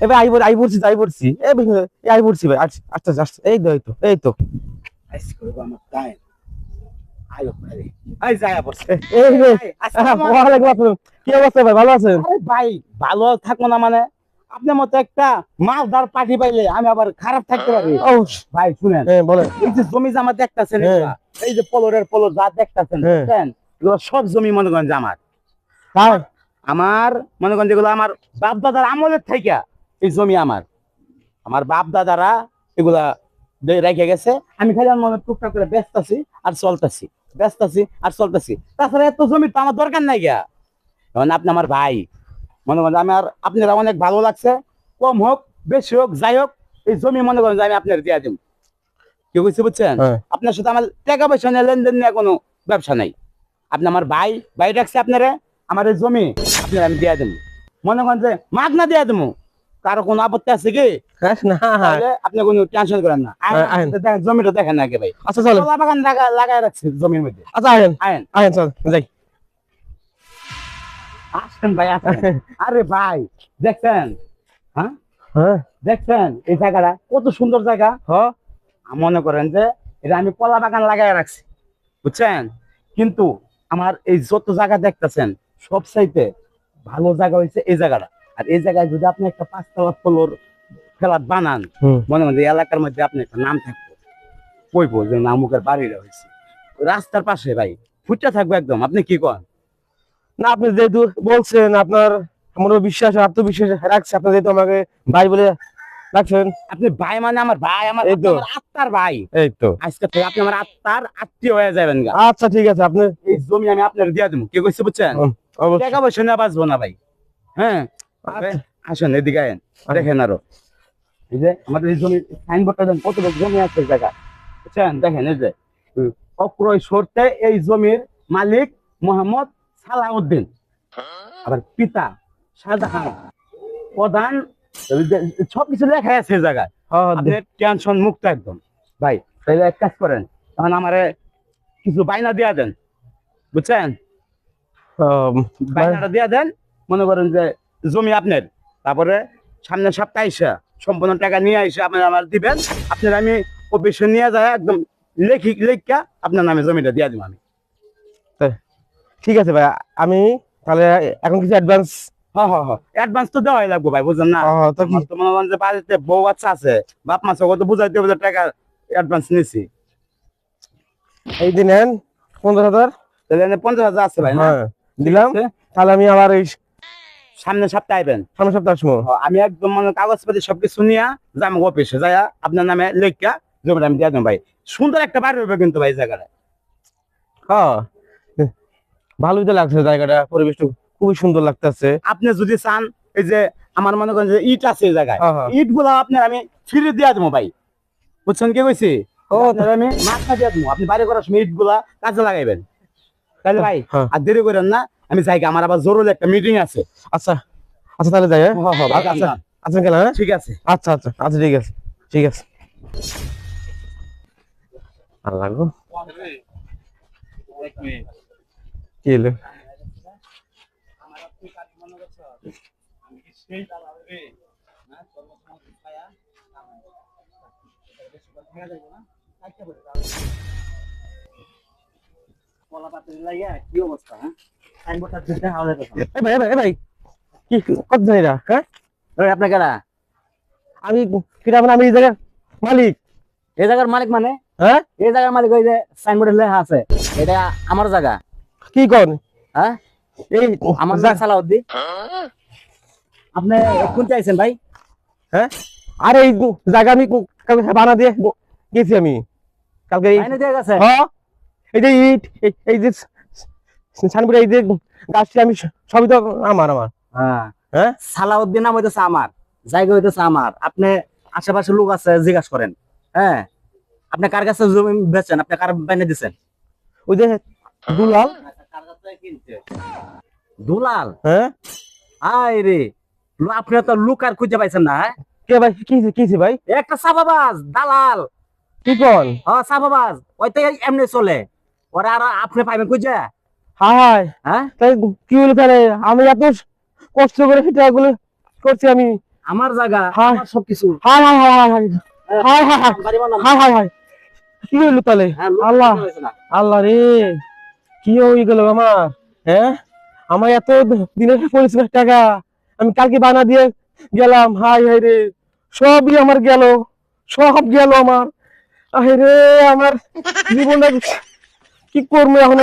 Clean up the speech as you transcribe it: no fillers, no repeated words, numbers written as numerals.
এবার আই পড়ছি আই পড়ছি ভাই। আচ্ছা আচ্ছা আচ্ছা, এই তো আজকে করবো আমার তাই আয় ওখানে আই যায় পড়ছে এই যে আসসালামু ওয়ালাইকুম আসসালাম। কি অবস্থা ভাই, ভালো আছেন? আরে ভাই ভালো থাকবো না মানে আপনার মতো একটা মালদার পাখি পাইলে আমি আবার খারাপ থাকতে পারি ও ভাই শুনেন হ্যাঁ বলেন। এই যে জমি জামা দেখতেছেন হ্যাঁ। এই যে পলর যা দেখতেছেন হ্যাঁ। বুঝছেন এগুলো সব জমি মনে করেন যে আমার তাই আমার মনে করেন যেগুলো আমার বাপ দাদার আমলের থেকে এই জমি আমার আমার বাপ দাদারা এগুলা রেখে গেছে আমি খালি আমার মনে টুকটাক করে ব্যস্ত আর চলতেছি তাছাড়া এত জমি তো আমার দরকার নাই গিয়া কারণ আপনি আমার ভাই মনে করেন আমি আর আপনারা অনেক ভালো লাগছে কম হোক বেশি হোক যাই হোক এই জমি মনে করেন যে আমি আপনার দিয়ে দিব কি বুঝতে বুঝছেন হ্যাঁ। আপনার সাথে আমার টাকা পয়সা নিয়ে লেনদেন নিয়ে কোনো ব্যবসা নাই আপনি আমার ভাই রাখছে আপনারা আমার এই জমি আপনার আমি দিয়ে দেবো মনে করেন যে মাগ না দিয়ে দেবো কারো কোনো আপত্তি আছে কি হ্যাঁ না তাহলে আপনি কোনো টেনশন করেন না আইন। দেখেন জমিটা দেখেন আগে ভাই আচ্ছা চলো। কলা বাগান লাগাই রাখছে জমির মধ্যে আচ্ছা আহেন আয়েন আহেন চল যাই। আসেন ভাই আসেন আরে ভাই দেখছেন হ্যাঁ হ্যাঁ দেখছেন এই জায়গাটা কত সুন্দর জায়গা হ্যাঁ মনে করেন যে এটা আমি কলা বাগান লাগাই রাখছি বুঝছেন কিন্তু আমার এই যত জায়গা দেখতেছেন সব চাইতে ভালো জায়গা হয়েছে এই জায়গাটা আর এই জায়গায় যদি আপনি একটা 5 তলা ফ্লোর ফ্ল্যাট বানান মনে করেন যে এলাকার মধ্যে আপনি একটা নাম থাকবে কইবো যে নামুকের বাড়িটা হয়েছে রাস্তার পাশে ভাই ফুটটা থাকবে একদম আপনি কি করেন না আপনি যেহেতু বলছেন আপনার আমার বিশ্বাস আত্মবিশ্বাস রাখছে, আপনি যেহেতু আমাকে ভাই বলে রাখছেন। আপনি ভাই মানে আমার ভাই আমার এই তো। আপনি আমার আত্মার ভাই এই তো আজকে থেকে আপনি আমার আত্মার আত্মীয় হয়ে যাবেন গা আচ্ছা ঠিক আছে। আপনি এই জমি আমি আপনার দিয়ে দেবো কি কইছে বুঝছেন অবশ্যই টাকা পয়সা নিয়ে বাঁচবো না ভাই হ্যাঁ আসেন এদিকে আয়েন দেখেন আরো এই যে আমাদের এই জমি সাইনবোর্ডটা দেন কত জমি আছে এই জায়গা বুঝছেন দেখেন এই যে অক্রয় শর্তে এই জমির মালিক মোহাম্মদ সালাউদ্দিন আবার পিতা শাহজাহান প্রধান সবকিছু লেখা আছে এই জায়গায় আপনি টেনশন মুক্ত একদম ভাই তাহলে এক কাজ করেন তখন আমারে কিছু বাইনা দিয়া দেন বুঝছেন বাইনাটা দিয়া দেন মনে করেন যে জমি আপনার তারপরে সামনের সপ্তাহে এসে সম্পূর্ণ টাকা নিয়ে এসে আপনার আমার দিবেন আপনার আমি অফিসে নিয়ে যায় একদম লেখা আপনার নামে জমিটা দিয়ে দিব আমি ঠিক আছে ভাই। আমি তাহলে এখন কিছু অ্যাডভান্স অ্যাডভান্স তো দেওয়াই লাগবে ভাই বুঝলেন না তো কি আমার তো মনে করেন যে বাড়িতে বউ বাচ্চা আছে বাপ মা সব তো বুঝাইতে হবে টাকা অ্যাডভান্স নিছি এই দিন নেন 15,000 তাহলে 50,000 আছে ভাই না হ্যাঁ দিলাম। আছে? তাহলে আমি আবার এই সামনের সপ্তাহে আইবেন সামনের সপ্তাহ আসবো। আমি একদম মানে কাগজপাতি সবকিছু নিয়ে যাবো অফিসে যাই আপনার নামে লেখা জমিটা আমি দিয়ে দেবো ভাই সুন্দর একটা বাড়ি হবে কিন্তু ভাই জায়গাটা হ্যাঁ ভালোই তো লাগছে জায়গাটা, পরিবেশটা খুবই সুন্দর লাগতেছে। আপনি যদি চান এই যে আমার মনে করেন যে ইট আছে এই জায়গায় হ্যাঁ, হ্যাঁ। ইট গুলা আপনার আমি ফিরে দিয়ে দেবো ভাই বুঝছেন কি কইছি আপনার আমি মাথা দিয়ে দেবো আপনি বাড়ি করার সময় ইট গুলা কাজে লাগাইবেন তাহলে ভাই হ্যাঁ। আর দেরি করেন না আমি যাই আমার আবার জরুরি একটা মিটিং আছে আচ্ছা আচ্ছা তাহলে যাই। হ্যাঁ আচ্ছা আচ্ছা গেলাম। হ্যাঁ ঠিক আছে আচ্ছা আচ্ছা আচ্ছা ঠিক আছে ঠিক আছে। আর লাগবো কি হলো? কি অবস্থা হ্যাঁ এই ভাই কি কত জানিরা? হ্যাঁ আপনার কারা আমি কিরা মানে আমি এই জায়গার মালিক। এই জায়গার মালিক মানে হ্যাঁ এই জায়গার মালিক ওই যে সাইনবোর্ডে লেখা আছে এটা আমার জায়গা কি কর হ্যাঁ এই আমার নাম সালাউদ্দিন আপনি কোনটা আইছেন ভাই হ্যাঁ আরে এই জায়গা আমি কালকে বানা দিয়ে গেছি আমি কালকে। আইনে দিয়ে গেছে হ্যাঁ এই যে ইট এই যে সানপুরে এই যে গাছটি আমি সবই তো আমার আমার। হ্যাঁ হ্যাঁ সালাউদ্দিন নাম হইতেছে আমার জায়গা হইতেছে আমার আপনি আশেপাশে লোক আছে জিজ্ঞাসা করেন হ্যাঁ আপনি কার কাছে জমি বেচেন আপনি কার বাইনে দিচ্ছেন ওই যে দুলাল। দুলাল হ্যাঁ আয় রে আপনি তো লোক আর খুঁজে পাইছেন না হ্যাঁ কে ভাই কি ভাই একটা সাবাবাজ দালাল কি কন? হ্যাঁ সাবাবাজ ওই তো এমনি চলে ওরা আর আপনি পাইবেন খুঁজে হাই হ্যাঁ তাই কি হলো তাহলে? আমি এত কষ্ট করে টাকাগুলো করছি আমি আমার জায়গা, হ্যাঁ। আমার সবকিছু। High high high high high high high high বাড়ি বানাম। হাই হাই হাই কি হইলো তাহলে? হ্যাঁ, লোক আল্লাহ হয়েছে না। আল্লাহ রে, কি হয়ে গেল আমার? হ্যাঁ, আমার এত দিনের পরিশ্রমের টাকা আমি কালকে বানা দিয়ে গেলাম, হাই হাই রে, সবই আমার গেল, সব গেল আমার। আরে রে, আমার জীবনটা কি করবো এখন?